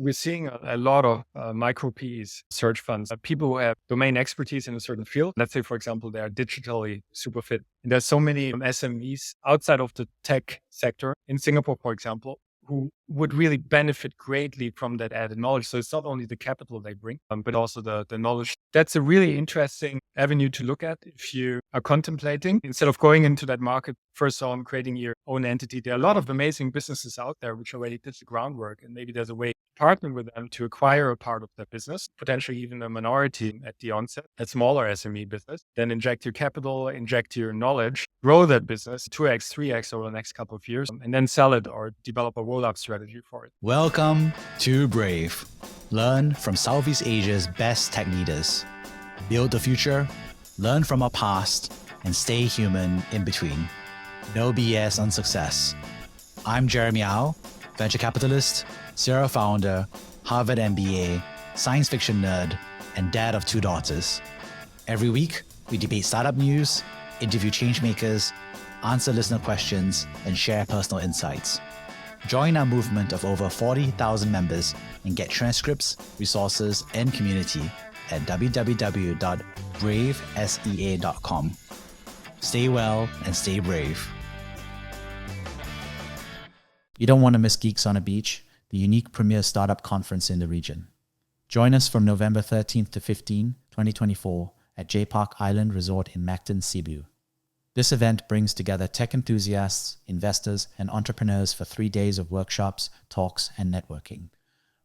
we're seeing a lot of micro PEs, search funds, people who have domain expertise in a certain field. Let's say, for example, they are digitally super fit. And there's so many SMEs outside of the tech sector in Singapore, for example, who would really benefit greatly from that added knowledge. So it's not only the capital they bring, but also the knowledge. That's a really interesting avenue to look at if you are contemplating, instead of going into that market first on creating your own entity. There are a lot of amazing businesses out there which already did the groundwork, and maybe there's a way to partner with them to acquire a part of their business, potentially even a minority at the onset, a smaller SME business, then inject your capital, inject your knowledge, grow that business 2x, 3x over the next couple of years, and then sell it or develop a roll-up strategy for it. Welcome to Brave. Learn from Southeast Asia's best tech leaders. Build the future, learn from our past, and stay human in between. No BS on success. I'm Jeremy Au, venture capitalist, serial founder, Harvard MBA, science fiction nerd, and dad of 2 daughters. Every week, we debate startup news, interview changemakers, answer listener questions, and share personal insights. Join our movement of over 40,000 members and get transcripts, resources, and community at www.bravesea.com. Stay well and stay brave. You don't want to miss Geeks on a Beach, the unique premier startup conference in the region. Join us from November 13th to 15, 2024 at J Park Island Resort in Mactan, Cebu. This event brings together tech enthusiasts, investors, and entrepreneurs for 3 days of workshops, talks, and networking.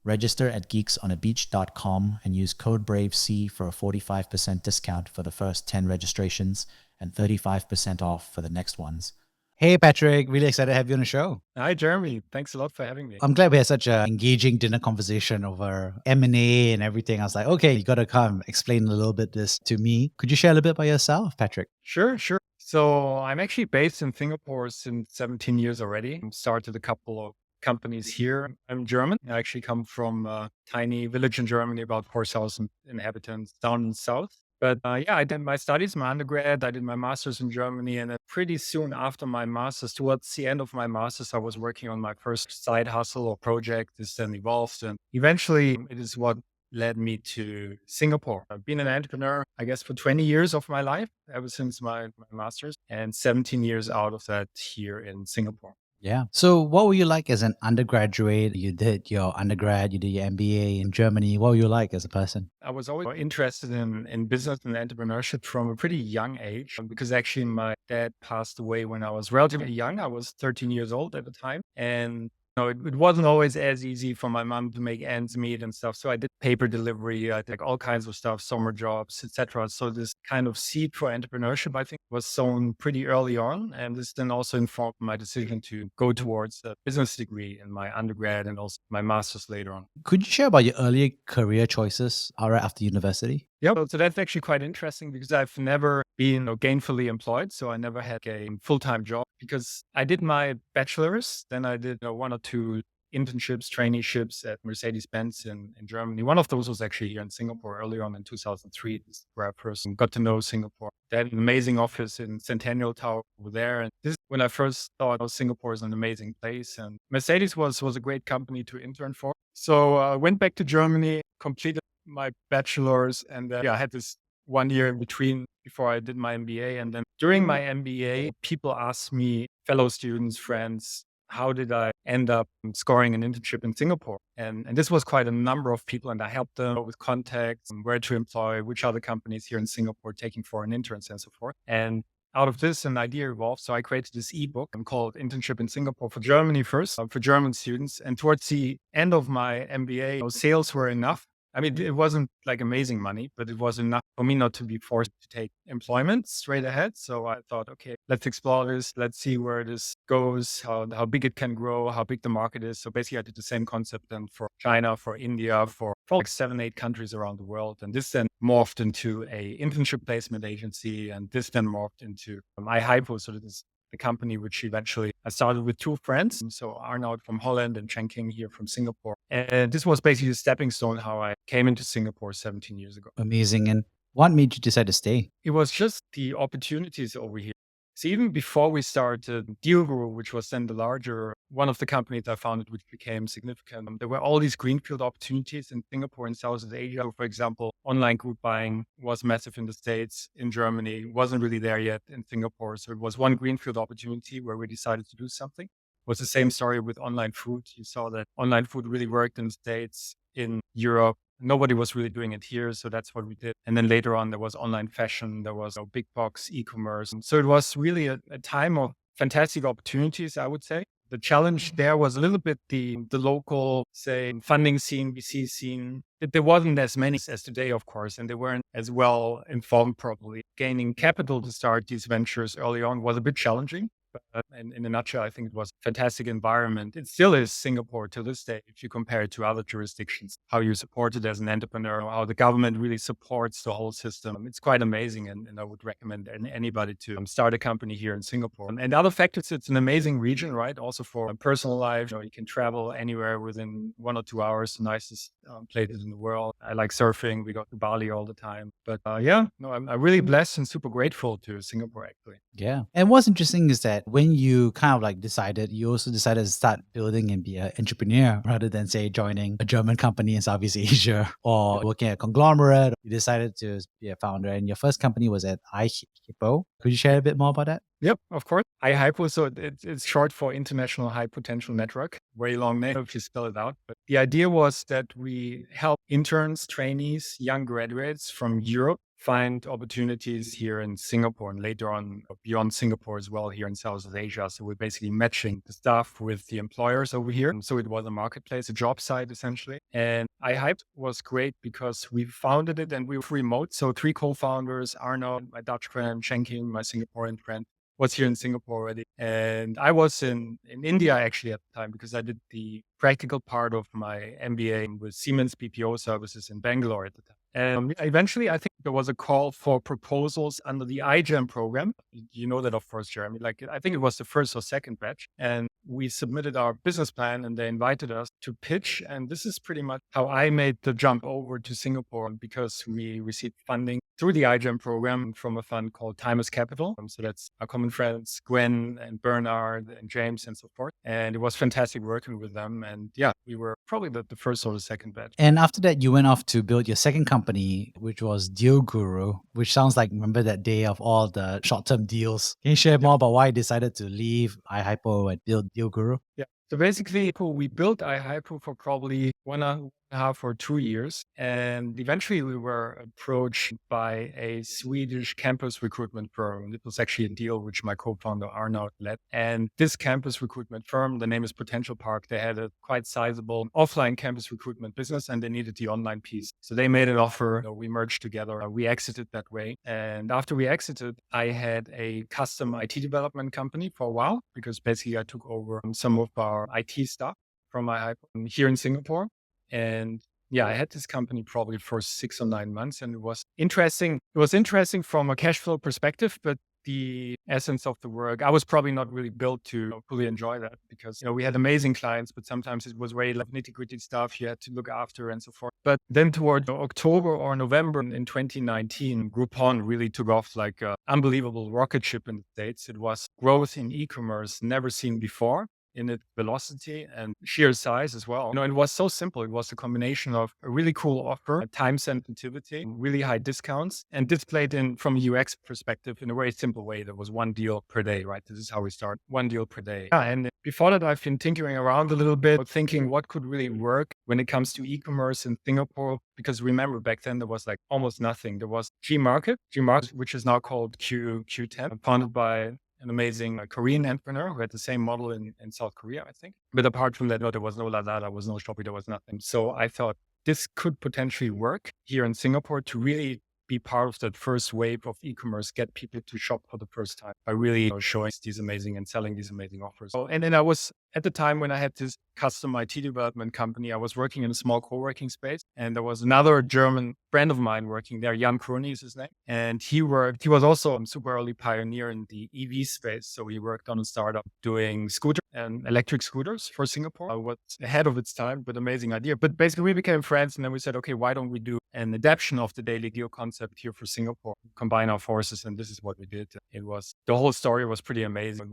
Register at geeksonabeach.com and use code BRAVEC for a 45% discount for the first 10 registrations and 35% off for the next ones. Hey, Patrick, really excited to have you on the show. Hi, Jeremy. Thanks a lot for having me. I'm glad we had such an engaging dinner conversation over M&A and everything. I was like, okay, you got to come explain a little bit this to me. Could you share a little bit about yourself, Patrick? Sure. So I'm actually based in Singapore since 17 years already. Started a couple of companies here. I'm German. I actually come from a tiny village in Germany, about 4,000 inhabitants down in the south. But I did my studies, my undergrad. I did my master's in Germany. And then pretty soon after my master's, towards the end of my master's, I was working on my first side hustle or project. This then evolved. And eventually, it is what led me to Singapore. I've been an entrepreneur, I guess, for 20 years of my life, ever since my master's, and 17 years out of that here in Singapore. Yeah. So what were you like as an undergraduate? You did your undergrad, you did your MBA in Germany. What were you like as a person? I was always interested in business and entrepreneurship from a pretty young age, because actually my dad passed away when I was relatively young. I was 13 years old at the time. And it wasn't always as easy for my mom to make ends meet and stuff. So I did paper delivery, I did like all kinds of stuff, summer jobs, etc. So this kind of seed for entrepreneurship, I think, was sown pretty early on. And this then also informed my decision to go towards a business degree in my undergrad and also my master's later on. Could you share about your earlier career choices right after university? Yeah, so that's actually quite interesting, because I've never been gainfully employed. So I never had a full-time job, because I did my bachelor's, then I did 1 or 2 internships, traineeships at Mercedes-Benz in Germany. One of those was actually here in Singapore early on in 2003, this is where I first got to know Singapore. They had an amazing office in Centennial Tower over there. And this is when I first thought, Singapore is an amazing place. And Mercedes was a great company to intern for. So I went back to Germany, completed my bachelor's, and I had this 1 year in between before I did my MBA. And then during my MBA, people asked me, fellow students, friends, how did I end up scoring an internship in Singapore? And this was quite a number of people, and I helped them with contacts and where to employ, which other companies here in Singapore taking foreign interns and so forth. And out of this, an idea evolved. So I created this ebook called Internship in Singapore for Germany first, for German students. And towards the end of my MBA, sales were enough. I mean, it wasn't like amazing money, but it was enough for me not to be forced to take employment straight ahead. So I thought, okay, let's explore this. Let's see where this goes, how big it can grow, how big the market is. So basically, I did the same concept then for China, for India, for like 7, 8 countries around the world. And this then morphed into a internship placement agency. And this then morphed into iHypo. So this is the company which eventually I started with 2 friends. So Arnoud from Holland and Chen King here from Singapore. And this was basically a stepping stone how I came into Singapore 17 years ago. Amazing. And what made you decide to stay? It was just the opportunities over here. So even before we started Deal Guru, which was then the larger one of the companies I founded, which became significant, there were all these greenfield opportunities in Singapore and Southeast Asia. So for example, online group buying was massive in the States, in Germany, wasn't really there yet in Singapore. So it was one greenfield opportunity where we decided to do something. It was the same story with online food. You saw that online food really worked in the States, in Europe. Nobody was really doing it here. So that's what we did. And then later on, there was online fashion. There was big box e-commerce. And so it was really a time of fantastic opportunities, I would say. The challenge there was a little bit the local, say, funding scene, VC scene. There wasn't as many as today, of course, and they weren't as well informed probably. Gaining capital to start these ventures early on was a bit challenging. But in a nutshell, I think it was a fantastic environment. It still is Singapore to this day, if you compare it to other jurisdictions, how you're supported as an entrepreneur, how the government really supports the whole system. It's quite amazing. And I would recommend anybody to start a company here in Singapore. And other factors, it's an amazing region, right? Also for a personal life, you can travel anywhere within 1 or 2 hours, the nicest places in the world. I like surfing. We go to Bali all the time. But I'm really blessed and super grateful to Singapore, actually. Yeah. And what's interesting is that when you kind of like decided, you also decided to start building and be an entrepreneur rather than, say, joining a German company in Southeast Asia or working at a conglomerate. You decided to be a founder, and your first company was at iHippo. Could you share a bit more about that? Yep, of course. iHypo, so it's short for International High Potential Network. Very long name if you spell it out. But the idea was that we help interns, trainees, young graduates from Europe find opportunities here in Singapore and later on beyond Singapore as well here in Southeast Asia. So we're basically matching the staff with the employers over here. And so it was a marketplace, a job site essentially. And iHype was great because we founded it and we were remote. So 3 co-founders, Arno, my Dutch friend, Shenkin, my Singaporean friend, was here in Singapore already. And I was in India actually at the time because I did the practical part of my MBA with Siemens BPO services in Bangalore at the time. And eventually, I think there was a call for proposals under the iGEM program. You know that, of course, Jeremy. Like, I think it was the first or second batch. And we submitted our business plan and they invited us to pitch. And this is pretty much how I made the jump over to Singapore because we received funding through the iGEM program from a fund called Timus Capital. So that's our common friends, Gwen and Bernard and James and so forth. And it was fantastic working with them. And yeah, we were probably the first or the second batch. And after that, you went off to build your second company, which was Deal Guru, which sounds like, remember that day of all the short-term deals. Can you share more about why you decided to leave iHypo and build Deal Guru? Yeah. So basically, we built iHypo for probably 1.5 or 2 years. And eventually we were approached by a Swedish campus recruitment firm. It was actually a deal which my co-founder Arnaud led. And this campus recruitment firm, the name is Potential Park, they had a quite sizable offline campus recruitment business and they needed the online piece. So they made an offer. We merged together. We exited that way. And after we exited, I had a custom IT development company for a while because basically I took over some of our IT stuff from iHypo here in Singapore. And yeah, I had this company probably for 6 or 9 months and it was interesting. It was interesting from a cash flow perspective, but the essence of the work, I was probably not really built to fully enjoy that because, we had amazing clients, but sometimes it was very like nitty-gritty stuff you had to look after and so forth. But then toward October or November in 2019, Groupon really took off like an unbelievable rocket ship in the States. It was growth in e-commerce never seen before in its velocity and sheer size as well. It was so simple. It was a combination of a really cool offer, a time sensitivity, really high discounts, and displayed in from a UX perspective in a very simple way. There was one deal per day, right? This is how we start, one deal per day. Yeah, and before that, I've been tinkering around a little bit, thinking what could really work when it comes to e-commerce in Singapore. Because remember, back then there was like almost nothing. There was Gmarket, which is now called Qoo10, founded by an amazing Korean entrepreneur who had the same model in South Korea, I think. But apart from that, there was no Lazada, there was no Shopee, there was nothing. So I thought this could potentially work here in Singapore to really be part of that first wave of e-commerce, get people to shop for the first time by really showing these amazing and selling these amazing offers. And then I was, at the time when I had this custom IT development company, I was working in a small co-working space and there was another German friend of mine working there, Jan Kroni is his name. And he was also a super early pioneer in the EV space. So he worked on a startup doing scooter and electric scooters for Singapore. Was ahead of its time, but amazing idea. But basically we became friends and then we said, okay, why don't we do an adaptation of the daily deal concept here for Singapore, combine our forces. And this is what we did. The whole story was pretty amazing.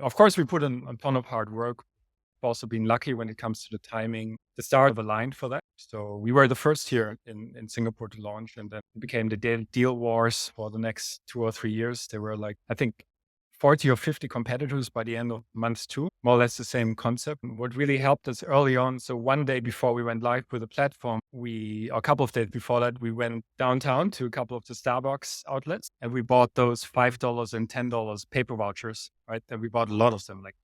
Of course, we put in a ton of hard work. We've also been lucky when it comes to the timing. The stars have aligned for that. So we were the first here in Singapore to launch, and then it became the deal wars for the next 2 or 3 years. There were I think 40 or 50 competitors by the end of month 2, more or less the same concept. And what really helped us early on, so one day before we went live with the platform, a couple of days before that, we went downtown to a couple of the Starbucks outlets and we bought those $5 and $10 paper vouchers, right? And we bought a lot of them, like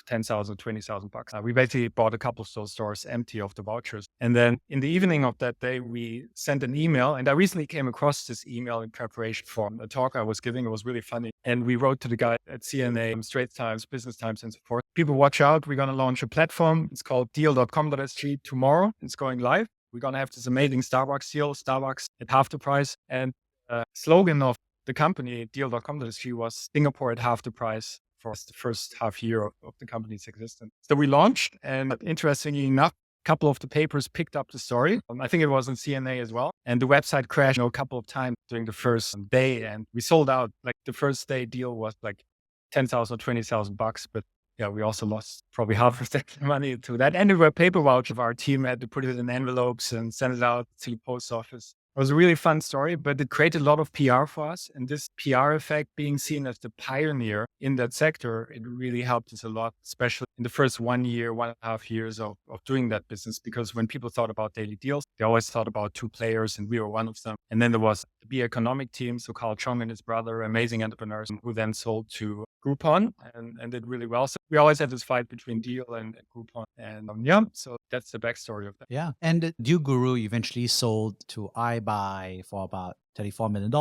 10,000, 20,000 bucks. We basically bought a couple of those stores empty of the vouchers. And then in the evening of that day, we sent an email. And I recently came across this email in preparation for a talk I was giving. It was really funny. And we wrote to the guy at CNA, Straits Times, Business Times, and so forth. People, watch out. We're going to launch a platform. It's called deal.com.sg tomorrow. It's going live. We're going to have this amazing Starbucks deal, Starbucks at half the price. And the slogan of the company, deal.com.sg, was Singapore at half the price for the first half year of the company's existence. So we launched, and interestingly enough, a couple of the papers picked up the story. I think it was in CNA as well. And the website crashed a couple of times during the first day, and we sold out. Like the first day deal was like 10,000 or 20,000 bucks, but yeah, we also lost probably half of that money to that. And there were paper vouchers. Our team had to put it in envelopes and send it out to the post office. It was a really fun story, but it created a lot of PR for us. And this PR effect, being seen as the pioneer in that sector, it really helped us a lot, especially in the first 1 year, 1.5 years of doing that business. Because when people thought about daily deals, they always thought about 2 players, and we were one of them. And then there was the B Economic team, so Carl Chong and his brother, amazing entrepreneurs, who then sold to Groupon and did really well. So we always had this fight between Deal and Groupon. And so that's the backstory of that. Yeah. And Deal Guru eventually sold to iBuy for about $34 million,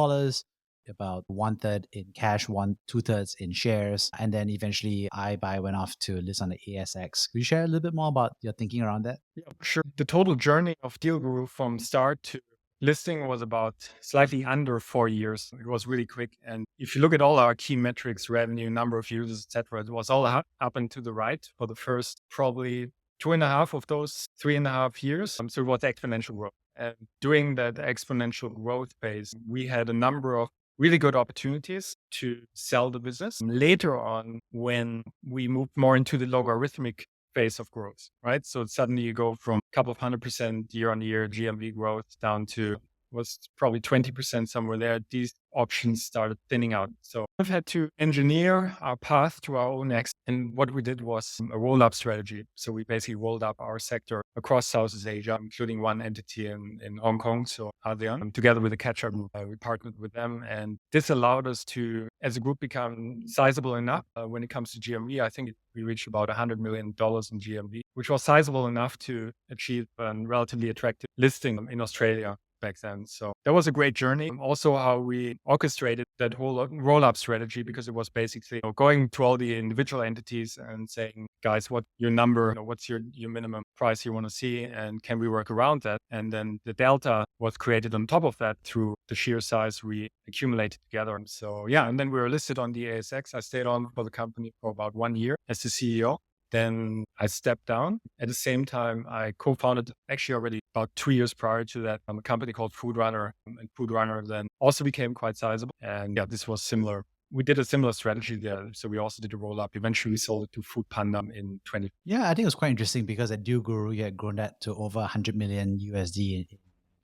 about 1/3 in cash, 2/3 in shares. And then eventually iBuy went off to list on the ASX. Could you share a little bit more about your thinking around that? Yeah, sure. The total journey of Deal Guru from start to listing was about slightly under 4 years. It was really quick. And if you look at all our key metrics, revenue, number of users, etc., it was all up and to the right for the first probably 2.5 of those 3.5 years. So it was exponential growth. And during that exponential growth phase, we had a number of really good opportunities to sell the business. Later on, when we moved more into the logarithmic phase of growth, right? So suddenly you go from a couple of 100% year-on-year GMV growth down to was probably 20% somewhere there. These options started thinning out. So we've had to engineer our path to our own exit. And what we did was a roll-up strategy. So we basically rolled up our sector across Southeast Asia, including one entity in Hong Kong, so ASEAN. Together with the Catch-Up Group, we partnered with them. And this allowed us to, as a group, become sizable enough when it comes to GMV. I think we reached about $100 million in GMV, which was sizable enough to achieve a relatively attractive listing in Australia back then. So that was a great journey. Also, how we orchestrated that whole roll-up strategy, because it was basically going to all the individual entities and saying, guys, what's your number? What's your minimum price you want to see? And can we work around that? And then the delta was created on top of that through the sheer size we accumulated together. And so, yeah, and then we were listed on the ASX. I stayed on for the company for about 1 year as the CEO. Then I stepped down. At the same time, I co-founded, actually already about 2 years prior to that, a company called Foodrunner. And Foodrunner then also became quite sizable. And yeah, this was similar. We did a similar strategy there. So we also did a roll-up. Eventually, we sold it to Foodpanda in 20. Yeah, I think it was quite interesting because at Deal Guru, you had grown that to over 100 million USD in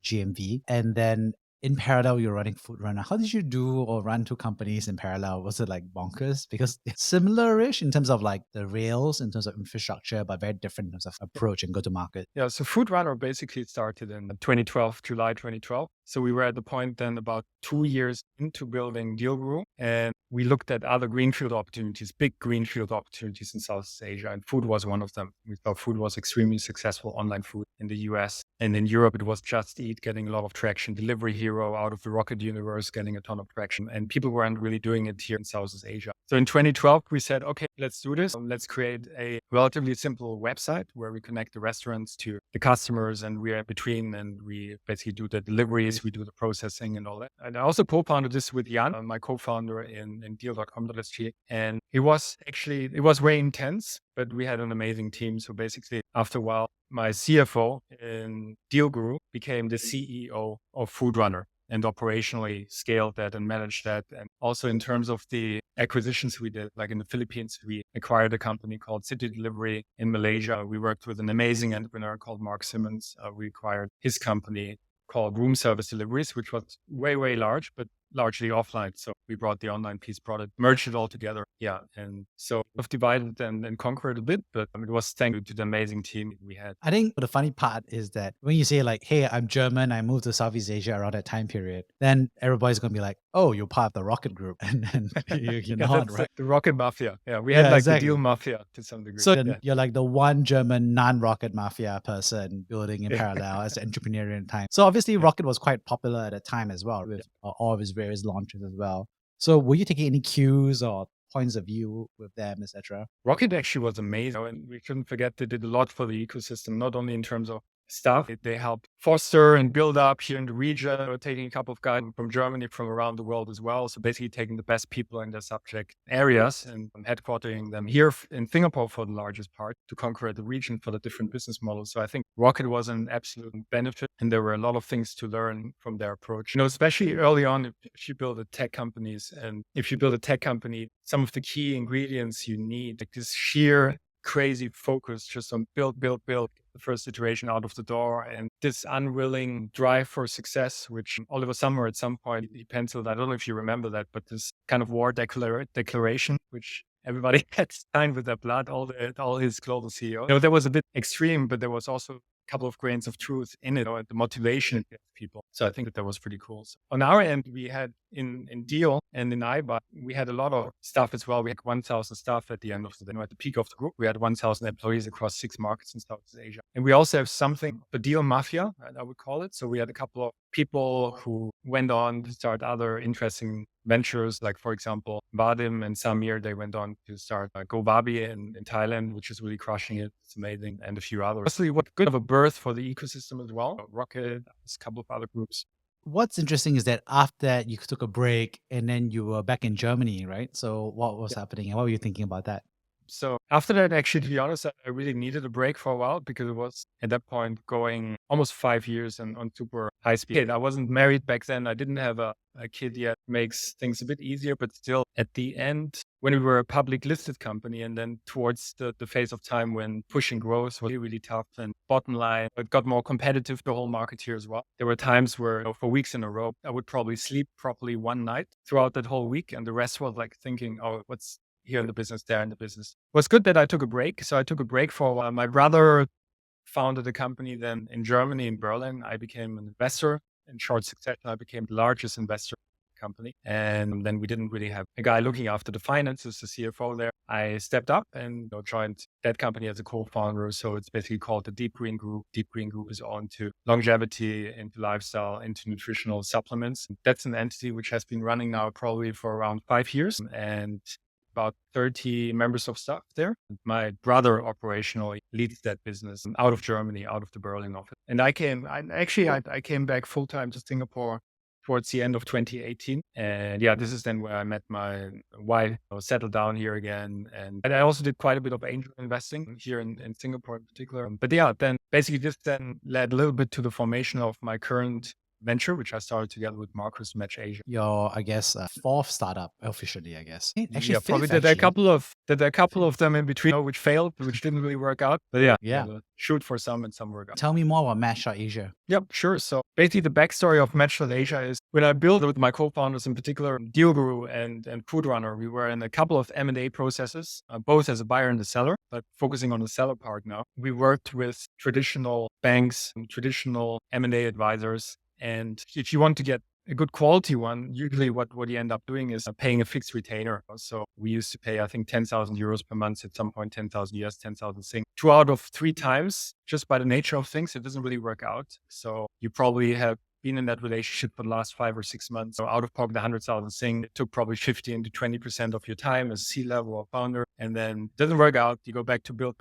GMV. And then in parallel, you're running Foodrunner. How did you do or run 2 companies in parallel? Was it like bonkers? Because it's similar-ish in terms of like the rails, in terms of infrastructure, but very different in terms of approach and go-to-market. Yeah, so Foodrunner basically started in 2012, July 2012. So we were at the point then about 2 years into building Deal Guru, and we looked at other greenfield opportunities, big greenfield opportunities in Southeast Asia, and food was one of them. We thought food was extremely successful, online food in the US. And in Europe, it was Just Eat getting a lot of traction, Delivery Hero out of the Rocket universe getting a ton of traction, and people weren't really doing it here in Southeast Asia. So in 2012, we said, okay, let's do this. Let's create a relatively simple website where we connect the restaurants to the customers, and we are in between, and we basically do the deliveries, we do the processing and all that. And I also co-founded this with Jan, my co-founder in deal.com.sg. And it was very intense, but we had an amazing team. So basically, after a while, my CFO in Deal Guru became the CEO of Foodrunner and operationally scaled that and managed that. And also in terms of the acquisitions we did, like in the Philippines, we acquired a company called City Delivery. In Malaysia, we worked with an amazing entrepreneur called Mark Simmons. We acquired his company called Room Service Deliveries, which was way, way large, but largely offline. So we brought the online piece, merged it all together. Yeah. And so we've divided and conquered a bit, but it was thanks to the amazing team we had. I think the funny part is that when you say like, hey, I'm German, I moved to Southeast Asia around that time period, then everybody's going to be like, oh, you're part of the Rocket Group. And then you're not, right? The Rocket Mafia. Yeah. We had exactly. the Deal Mafia to some degree. So then you're like the one German non-Rocket Mafia person building in parallel as an entrepreneur in time. So obviously Rocket was quite popular at the time as well with all of his various launches as well. So were you taking any cues or points of view with them, etc.? Rocket actually was amazing. And we shouldn't forget they did a lot for the ecosystem, not only in terms of stuff. They helped foster and build up here in the region. We're taking a couple of guys from Germany, from around the world as well. So basically taking the best people in their subject areas and headquartering them here in Singapore for the largest part to conquer the region for the different business models. So I think Rocket was an absolute benefit, and there were a lot of things to learn from their approach. Especially early on, if you build a tech companies, and if you build a tech company, some of the key ingredients you need, like this sheer crazy focus just on build the first iteration out of the door, and this unwilling drive for success, which Oliver Summer at some point he penciled. I don't know if you remember that, but this kind of war declaration, which everybody had signed with their blood, all his global CEOs. That was a bit extreme, but there was also couple of grains of truth in it, or the motivation of people. So I think that was pretty cool. So on our end, we had in Deal and in iBuy, we had a lot of stuff as well. We had 1,000 staff at the end of the day. At the peak of the group, we had 1,000 employees across 6 markets in Southeast Asia. And we also have something, the Deal Mafia, I would call it. So we had a couple of people who went on to start other interesting ventures, like for example, Vadim and Samir, they went on to start GoVabi in Thailand, which is really crushing it. It's amazing. And a few others. Honestly, what good of a birth for the ecosystem as well. Rocket, a couple of other groups. What's interesting is that after that, you took a break and then you were back in Germany, right? So what was happening and what were you thinking about that? So after that, actually, to be honest, I really needed a break for a while because it was at that point going almost 5 years and on super high speed. I wasn't married back then. I didn't have a kid yet. Makes things a bit easier, but still at the end, when we were a public listed company and then towards the phase of time when pushing growth was really, really tough and bottom line, it got more competitive, the whole market here as well. There were times where for weeks in a row, I would probably sleep properly one night throughout that whole week. And the rest was like thinking, oh, what's here in the business, there in the business. It was good that I took a break. So I took a break for a while. My brother founded a company then in Germany, in Berlin. I became an investor. In short succession, I became the largest investor in the company. And then we didn't really have a guy looking after the finances, the CFO there. I stepped up and joined that company as a co-founder. So it's basically called the Deep Green Group. Deep Green Group is on to longevity, into lifestyle, into nutritional supplements. That's an entity which has been running now probably for around 5 years. And about 30 members of staff there. My brother operationally leads that business out of Germany, out of the Berlin office. And I came back full time to Singapore towards the end of 2018. And this is then where I met my wife, settled down here again. And I also did quite a bit of angel investing here in Singapore in particular. But then basically this then led a little bit to the formation of my current venture, which I started together with Marcus, Match Asia. Your, I guess, fourth startup officially, I guess. Actually, yeah, probably there are a couple of them in between, which failed, which didn't really work out. But shoot for some and some work out. Tell me more about Match.Asia. Yep, sure. So basically the backstory of Match.Asia is when I built with my co-founders, in particular, Deal Guru and Foodrunner, we were in a couple of M&A processes, both as a buyer and a seller, but focusing on the seller part now. We worked with traditional banks, traditional M&A advisors. And if you want to get a good quality one, usually what you end up doing is paying a fixed retainer. So we used to pay, I think, 10,000 euros per month at some point, 10,000 US, 10,000 Sing. 2 out of 3 times, just by the nature of things, it doesn't really work out. So you probably have been in that relationship for the last 5 or 6 months. So out of pocket, 100,000 thing, it took probably 15 to 20% of your time as C-level or founder. And then it doesn't work out. You go back to build,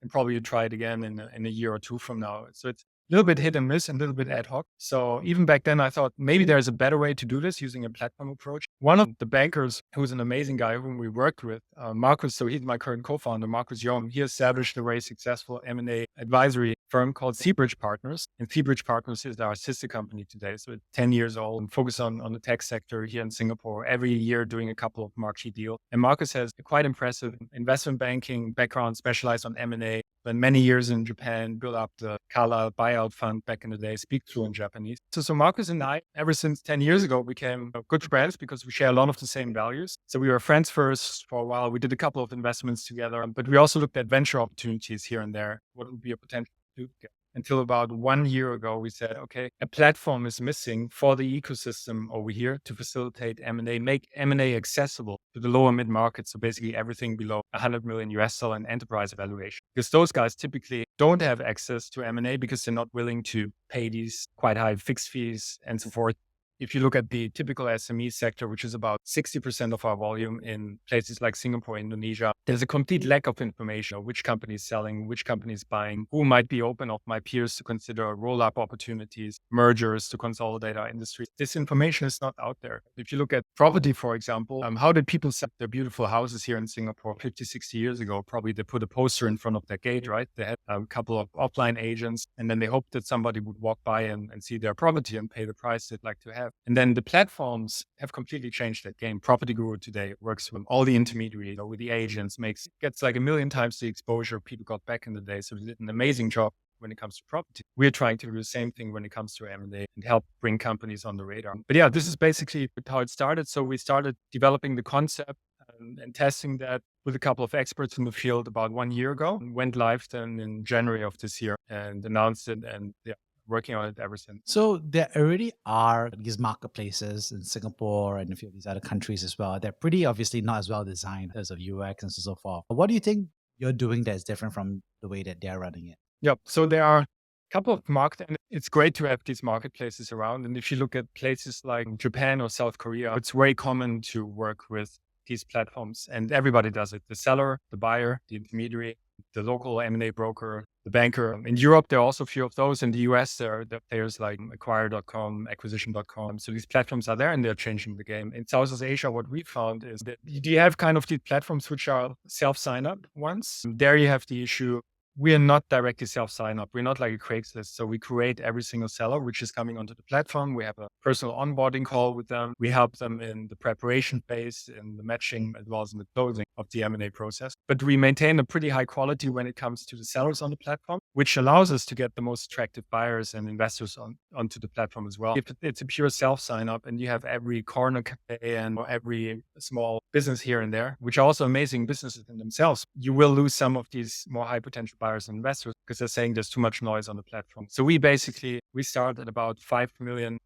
and probably you try it again in a year or two from now. So it's a little bit hit and miss and a little bit ad hoc. So even back then, I thought maybe there's a better way to do this using a platform approach. One of the bankers, who's an amazing guy whom we worked with, Marcus, so he's my current co-founder, Marcus Young, he established a very successful M&A advisory firm called Seabridge Partners. And Seabridge Partners is our sister company today. So it's 10 years old and focused on the tech sector here in Singapore, every year doing a couple of marquee deals. And Marcus has a quite impressive investment banking background, specialized on M&A, spent many years in Japan, built up the Carlyle buyout fund back in the day, speak fluent Japanese. So Marcus and I, ever since 10 years ago, became good friends because we share a lot of the same values. So we were friends first for a while. We did a couple of investments together, but we also looked at venture opportunities here and there. What would be a potential to do together? Until about 1 year ago, we said, okay, a platform is missing for the ecosystem over here to facilitate M&A, make M&A accessible to the lower mid-market. So basically everything below $100 million in enterprise valuation. Because those guys typically don't have access to M&A because they're not willing to pay these quite high fixed fees and so forth. If you look at the typical SME sector, which is about 60% of our volume in places like Singapore, Indonesia, there's a complete lack of information of which company is selling, which company is buying, who might be open of my peers to consider roll-up opportunities, mergers to consolidate our industry. This information is not out there. If you look at property, for example, how did people sell their beautiful houses here in Singapore 50, 60 years ago? Probably they put a poster in front of their gate, right? They had a couple of offline agents, and then they hoped that somebody would walk by and see their property and pay the price they'd like to have. And then the platforms have completely changed that game. Property Guru today works with all the intermediaries, with the agents, gets like 1 million times the exposure people got back in the day. So we did an amazing job when it comes to property. We're trying to do the same thing when it comes to M&A and help bring companies on the radar. But yeah, this is basically how it started. So we started developing the concept and testing that with a couple of experts in the field about 1 year ago, and went live then in January of this year and announced it, and working on it ever since. So there already are these marketplaces in Singapore and a few of these other countries as well. They're pretty obviously not as well designed in terms of UX and so forth. What do you think you're doing that's different from the way that they're running it? Yep. So there are a couple of markets, and it's great to have these marketplaces around. And if you look at places like Japan or South Korea, it's very common to work with these platforms, and everybody does it. The seller, the buyer, the intermediary, the local M&A broker, the banker. In Europe, there are also a few of those. In the US, there are players like Acquire.com, Acquisition.com. So these platforms are there and they're changing the game. In Southeast Asia, what we found is that you have kind of these platforms which are self-sign-up ones. There you have the issue. We are not directly self-sign-up. We're not like a Craigslist. So we create every single seller which is coming onto the platform. We have a personal onboarding call with them. We help them in the preparation phase, in the matching, as well as in the closing of the M&A process. But we maintain a pretty high quality when it comes to the sellers on the platform, which allows us to get the most attractive buyers and investors onto the platform as well. If it's a pure self-sign-up and you have every corner cafe and every small business here and there, which are also amazing businesses in themselves, you will lose some of these more high potential buyers and investors because they're saying there's too much noise on the platform. So we start at about $5 million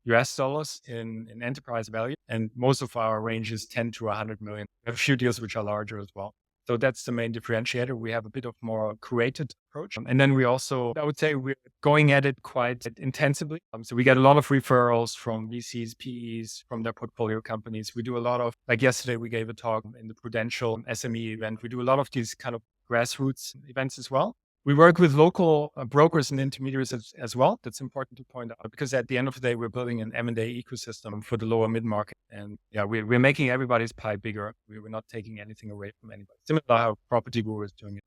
in enterprise value, and most of our range is 10 to 100 million. We have a few deals which are larger as well. So that's the main differentiator. We have a bit of more curated approach. And then we also, I would say we're going at it quite intensively. So we get a lot of referrals from VCs, PEs, from their portfolio companies. We do a lot of, like yesterday, we gave a talk in the Prudential SME event. We do a lot of these kind of grassroots events as well. We work with local brokers and intermediaries as well. That's important to point out because at the end of the day, we're building an M&A ecosystem for the lower mid-market. And yeah, we're making everybody's pie bigger. We're not taking anything away from anybody. Similar to how Property Guru is doing it.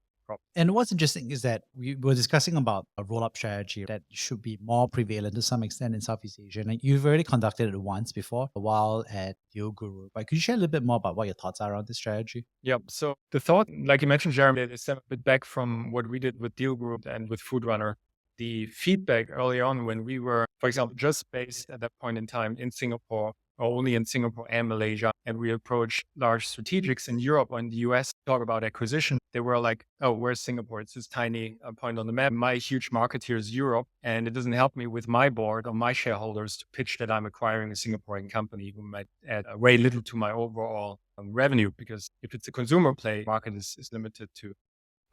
And what's interesting is that we were discussing about a roll-up strategy that should be more prevalent to some extent in Southeast Asia. And you've already conducted it once before, a while at Deal Guru. But could you share a little bit more about what your thoughts are around this strategy? Yeah. So the thought, like you mentioned, Jeremy, is a bit back from what we did with Deal Group and with Foodrunner. The feedback early on when we were, for example, just based at that point in time in Singapore, or only in Singapore and Malaysia, and we approached large strategics in Europe or in the US, talk about acquisition, they were like, oh, where's Singapore? It's this tiny point on the map. My huge market here is Europe, and it doesn't help me with my board or my shareholders to pitch that I'm acquiring a Singaporean company who might add way little to my overall revenue, because if it's a consumer play, market is limited to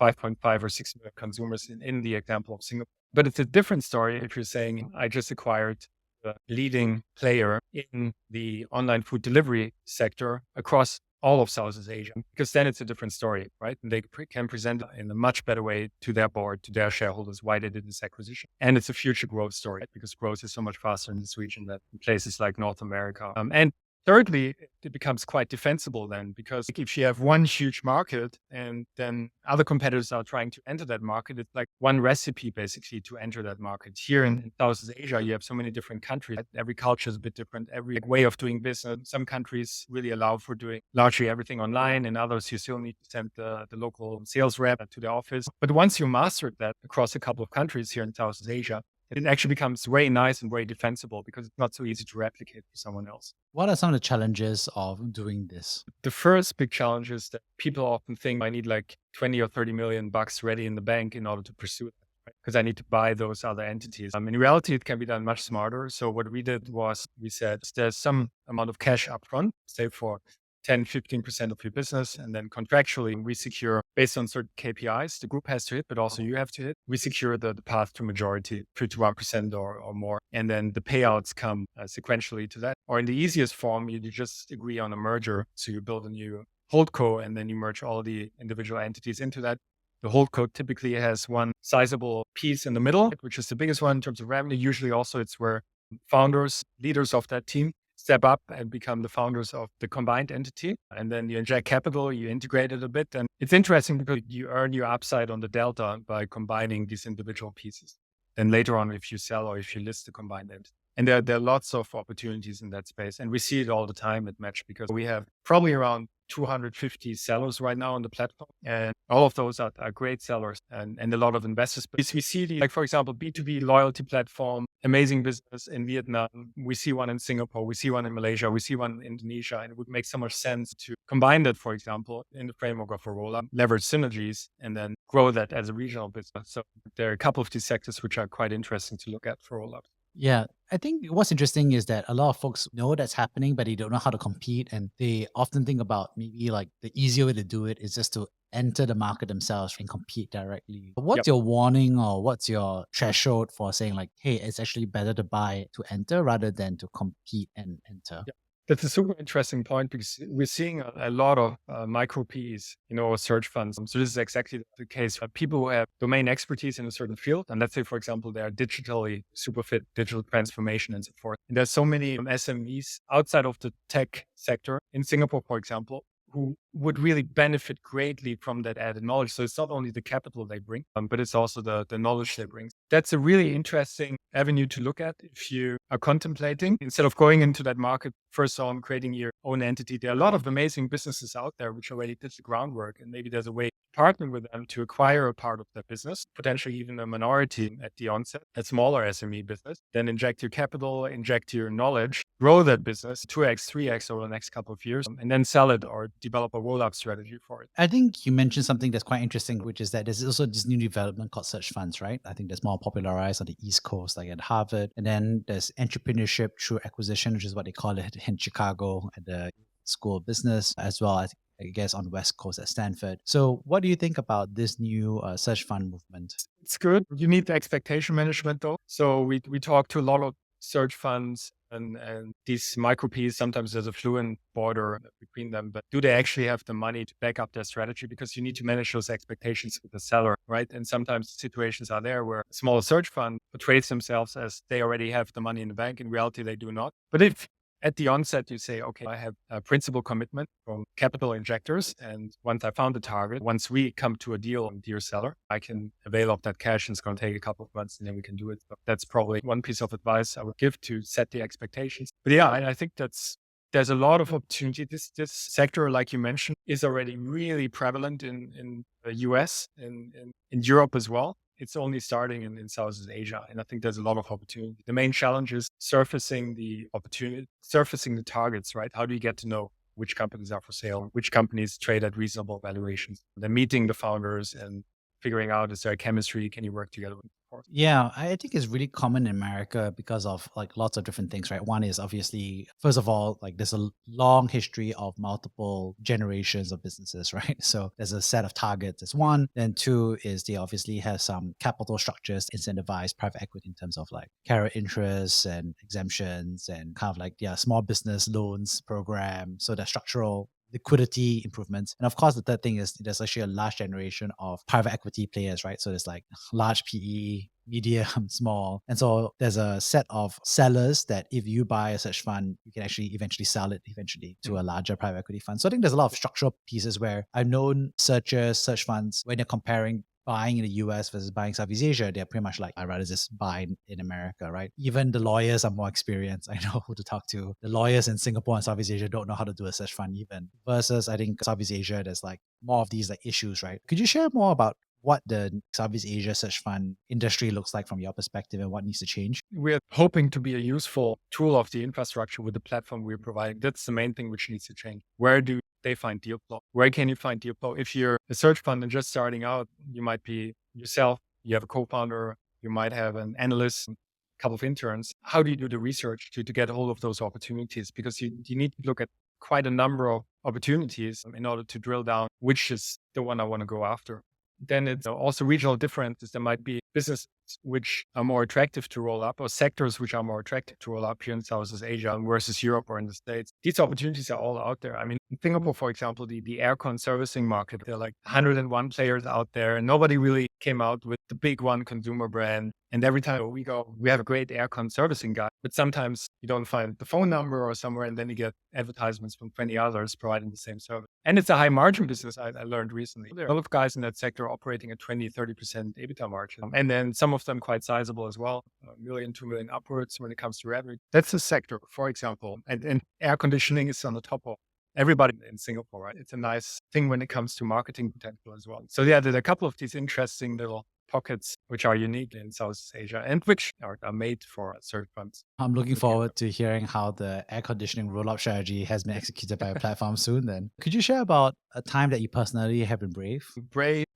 5.5 or 6 million consumers in the example of Singapore. But it's a different story if you're saying, I just acquired the leading player in the online food delivery sector across all of Southeast Asia, because then it's a different story, right? And they can present in a much better way to their board, to their shareholders, why they did this acquisition. And it's a future growth story, right? Because growth is so much faster in this region than in places like North America. And thirdly, it becomes quite defensible then, because if you have one huge market and then other competitors are trying to enter that market, it's like one recipe basically to enter that market. Here in Southeast Asia, you have so many different countries. Every culture is a bit different. Every way of doing business. Some countries really allow for doing largely everything online. In others, you still need to send the local sales rep to the office. But once you mastered that across a couple of countries here in Southeast Asia, it actually becomes very nice and very defensible because it's not so easy to replicate for someone else. What are some of the challenges of doing this? The first big challenge is that people often think I need like 20 or 30 million bucks ready in the bank in order to pursue it, because I need to buy those other entities. In reality, it can be done much smarter. So what we did was we said there's some amount of cash upfront, say for 10, 15% of your business. And then contractually, we secure based on certain KPIs, the group has to hit, but also you have to hit. We secure the path to majority, 51% or more. And then the payouts come sequentially to that. Or in the easiest form, you just agree on a merger. So you build a new holdco and then you merge all the individual entities into that. The holdco typically has one sizable piece in the middle, which is the biggest one in terms of revenue. Usually also it's where founders, leaders of that team step up and become the founders of the combined entity. And then you inject capital, you integrate it a bit. And it's interesting because you earn your upside on the delta by combining these individual pieces. Then later on, if you sell or if you list the combined entity. And there are lots of opportunities in that space. And we see it all the time at Match because we have probably around 250 sellers right now on the platform. And all of those are great sellers and a lot of investors. But we see like, for example, B2B loyalty platform, amazing business in Vietnam. We see one in Singapore. We see one in Malaysia. We see one in Indonesia. And it would make so much sense to combine that, for example, in the framework of a roll-up, leverage synergies, and then grow that as a regional business. So there are a couple of these sectors which are quite interesting to look at for roll-up. Yeah, I think what's interesting is that a lot of folks know that's happening, but they don't know how to compete. And they often think about maybe like the easier way to do it is just to enter the market themselves and compete directly. What's your warning or what's your threshold for saying like, hey, it's actually better to buy to enter rather than to compete and enter? Yep. That's a super interesting point because we're seeing a lot of micro Ps, search funds. So this is exactly the case. People who have domain expertise in a certain field, and let's say, for example, they are digitally super fit, digital transformation and so forth. And there's so many SMEs outside of the tech sector in Singapore, for example, who would really benefit greatly from that added knowledge. So it's not only the capital they bring, but it's also the knowledge they bring. That's a really interesting avenue to look at if you are contemplating. Instead of going into that market first on creating your own entity, there are a lot of amazing businesses out there which already did the groundwork. And maybe there's a way to partner with them to acquire a part of their business, potentially even a minority at the onset, a smaller SME business, then inject your capital, inject your knowledge, grow that business 2x, 3x over the next couple of years, and then sell it or develop a roll-up strategy for it. I think you mentioned something that's quite interesting, which is that there's also this new development called search funds, right? I think that's more popularized on the East Coast, like at Harvard. And then there's entrepreneurship through acquisition, which is what they call it in Chicago at the School of Business, as well as I guess on the West Coast at Stanford. So what do you think about this new search fund movement? It's good. You need the expectation management though. So we talk to a lot of search funds and these micro Ps, sometimes there's a fluent border between them, but do they actually have the money to back up their strategy? Because you need to manage those expectations with the seller, right? And sometimes situations are there where a smaller search fund portrays themselves as they already have the money in the bank. In reality, they do not. But if at the onset, you say, okay, I have a principal commitment from capital injectors. And once I found the target, once we come to a deal, dear seller, I can avail of that cash and it's going to take a couple of months and then we can do it. So that's probably one piece of advice I would give to set the expectations. But yeah, I think there's a lot of opportunity. This sector, like you mentioned, is already really prevalent in the US and in Europe as well. It's only starting in Southeast Asia. And I think there's a lot of opportunity. The main challenge is surfacing the opportunity, surfacing the targets, right? How do you get to know which companies are for sale, which companies trade at reasonable valuations? Then meeting the founders and figuring out, is there a chemistry? Can you work together? course. Yeah, I think it's really common in America because of like lots of different things, right? One is obviously, first of all, like there's a long history of multiple generations of businesses, right? So there's a set of targets as one. Then two is they obviously have some capital structures to incentivize private equity in terms of like carried interests and exemptions and kind of like, yeah, small business loans program. So the structural liquidity improvements. And of course, the third thing is there's actually a large generation of private equity players, right? So there's like large PE, medium, small. And so there's a set of sellers that if you buy a search fund, you can actually eventually sell it eventually to a larger private equity fund. So I think there's a lot of structural pieces where I've known searchers, search funds, when they're comparing buying in the US versus buying Southeast Asia, they're pretty much like, I'd rather just buy in America, right? Even the lawyers are more experienced. I know who to talk to. The lawyers in Singapore and Southeast Asia don't know how to do a search fund even. Versus I think Southeast Asia, there's like more of these like issues, right? Could you share more about what the Southeast Asia search fund industry looks like from your perspective and what needs to change? We're hoping to be a useful tool of the infrastructure with the platform we're providing. That's the main thing which needs to change. Where do they find deal flow? Where can you find deal flow? If you're a search fund and just starting out, you might be yourself, you have a co-founder, you might have an analyst, a couple of interns. How do you do the research to get a hold of those opportunities? Because you need to look at quite a number of opportunities in order to drill down which is the one I want to go after. Then it's also regional differences. There might be businesses which are more attractive to roll up or sectors which are more attractive to roll up here in Southeast Asia versus Europe or in the States. These opportunities are all out there. I mean, in Singapore, for example, the aircon servicing market, there are like 101 players out there and nobody really came out with the big one consumer brand. And every time we go, we have a great aircon servicing guy, but sometimes you don't find the phone number or somewhere, and then you get advertisements from 20 others providing the same service. And it's a high margin business, I learned recently. There are a lot of guys in that sector operating at 20, 30% EBITDA margin. And then some of them quite sizable as well, a million, 2 million upwards when it comes to revenue. That's a sector, for example. And air conditioning is on the top of everybody in Singapore, right? It's a nice thing when it comes to marketing potential as well. So yeah, there are a couple of these interesting little pockets which are unique in Southeast Asia and which are made for search funds. I'm looking forward to hearing how the air conditioning rollout strategy has been executed by a platform soon then. Could you share about a time that you personally have been brave?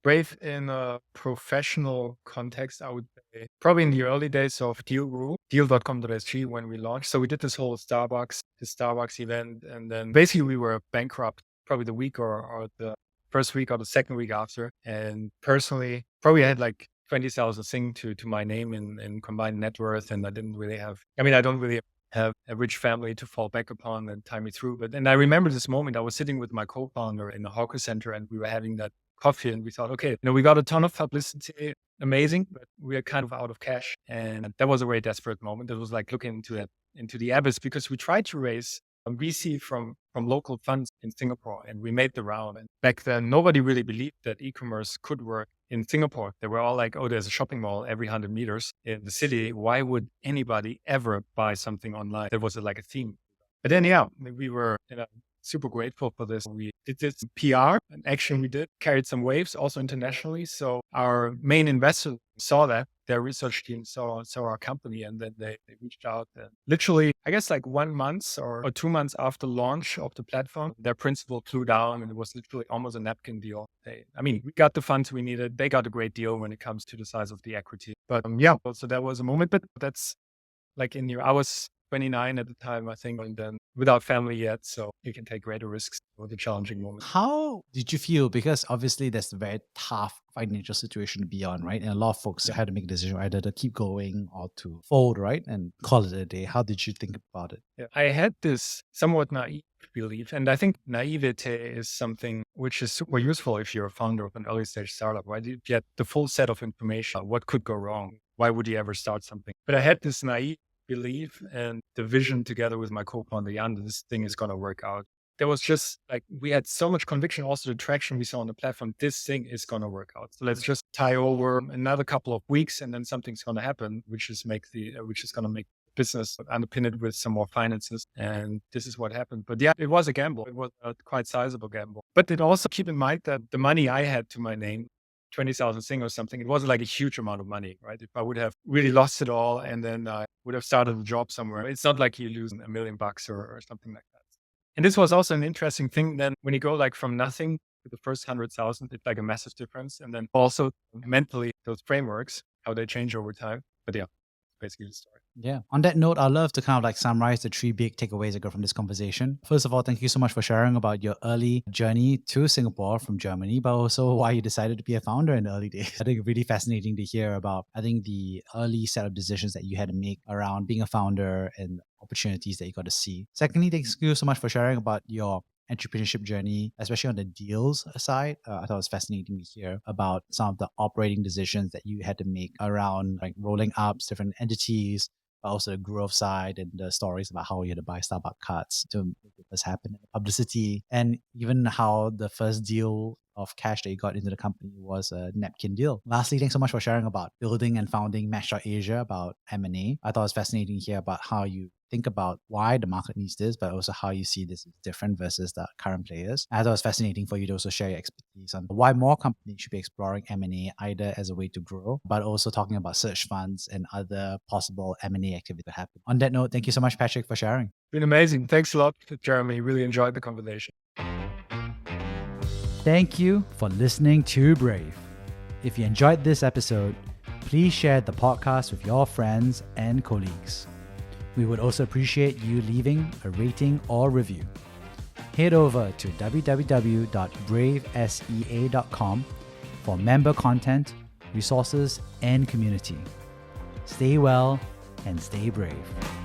Brave in a professional context, I would say. Probably in the early days of Deal Group, deal.com.sg when we launched. So we did this whole Starbucks event, and then basically we were bankrupt probably the week or the first week or the second week after. And personally, probably I had like 20,000 Sing to my name in combined net worth. And I don't really have a rich family to fall back upon and tie me through. And I remember this moment, I was sitting with my co-founder in the hawker center and we were having that coffee and we thought, okay, we got a ton of publicity, amazing, but we are kind of out of cash. And that was a very desperate moment. It was like looking into the abyss because we tried to raise a VC from local funds in Singapore and we made the round. And back then, nobody really believed that e-commerce could work in Singapore. They were all like, oh, there's a shopping mall every 100 meters in the city. Why would anybody ever buy something online? That was like a theme. But then, yeah, we were super grateful for this. We did this PR, an action we did, carried some waves also internationally. So our main investor saw that, their research team saw our company, and then they reached out. And literally, I guess like 1 month or 2 months after launch of the platform, their principal flew down and it was literally almost a napkin deal. We got the funds we needed. They got a great deal when it comes to the size of the equity. But so that was a moment, but that's like I was 29 at the time, I think, and then without family yet. So you can take greater risks for the challenging moment. How did you feel? Because obviously there's a very tough financial situation to be on, right? And a lot of folks had to make a decision either to keep going or to fold, right? And call it a day. How did you think about it? Yeah. I had this somewhat naive belief. And I think naivete is something which is super useful if you're a founder of an early stage startup, right? You get the full set of information. What could go wrong? Why would you ever start something? But I had this naive belief and the vision together with my co-founder Jan that this thing is going to work out. There was just like, we had so much conviction, also the traction we saw on the platform, this thing is going to work out. So let's just tie over another couple of weeks and then something's going to happen, which is going to make business underpin it with some more finances. And this is what happened. But yeah, it was a gamble. It was a quite sizable gamble. But it also keep in mind that the money I had to my name, 20,000 Sing or something, it wasn't like a huge amount of money, right? If I would have really lost it all and then I would have started a job somewhere, it's not like you lose $1 million or something like that. And this was also an interesting thing. Then when you go like from nothing to the first 100,000, it's like a massive difference. And then also mentally, those frameworks, how they change over time. But yeah, basically the story. Yeah. On that note, I'd love to kind of like summarize the 3 big takeaways I got from this conversation. First of all, thank you so much for sharing about your early journey to Singapore from Germany, but also why you decided to be a founder in the early days. I think it's really fascinating to hear about, I think, the early set of decisions that you had to make around being a founder and opportunities that you got to see. Secondly, thank you so much for sharing about your entrepreneurship journey, especially on the deals side. I thought it was fascinating to hear about some of the operating decisions that you had to make around like rolling up different entities, but also the growth side and the stories about how you had to buy Starbucks cards to make this happen, and the publicity, and even how the first deal of cash that you got into the company was a napkin deal. Lastly, thanks so much for sharing about building and founding Match.Asia, about M&A. I thought it was fascinating to hear about how you think about why the market needs this, but also how you see this as different versus the current players. I thought it was fascinating for you to also share your expertise on why more companies should be exploring M&A, either as a way to grow, but also talking about search funds and other possible M&A activity that happen. On that note, thank you so much, Patrick, for sharing. It's been amazing. Thanks a lot, Jeremy. Really enjoyed the conversation. Thank you for listening to Brave. If you enjoyed this episode, please share the podcast with your friends and colleagues. We would also appreciate you leaving a rating or review. Head over to www.bravesea.com for member content, resources, and community. Stay well and stay brave.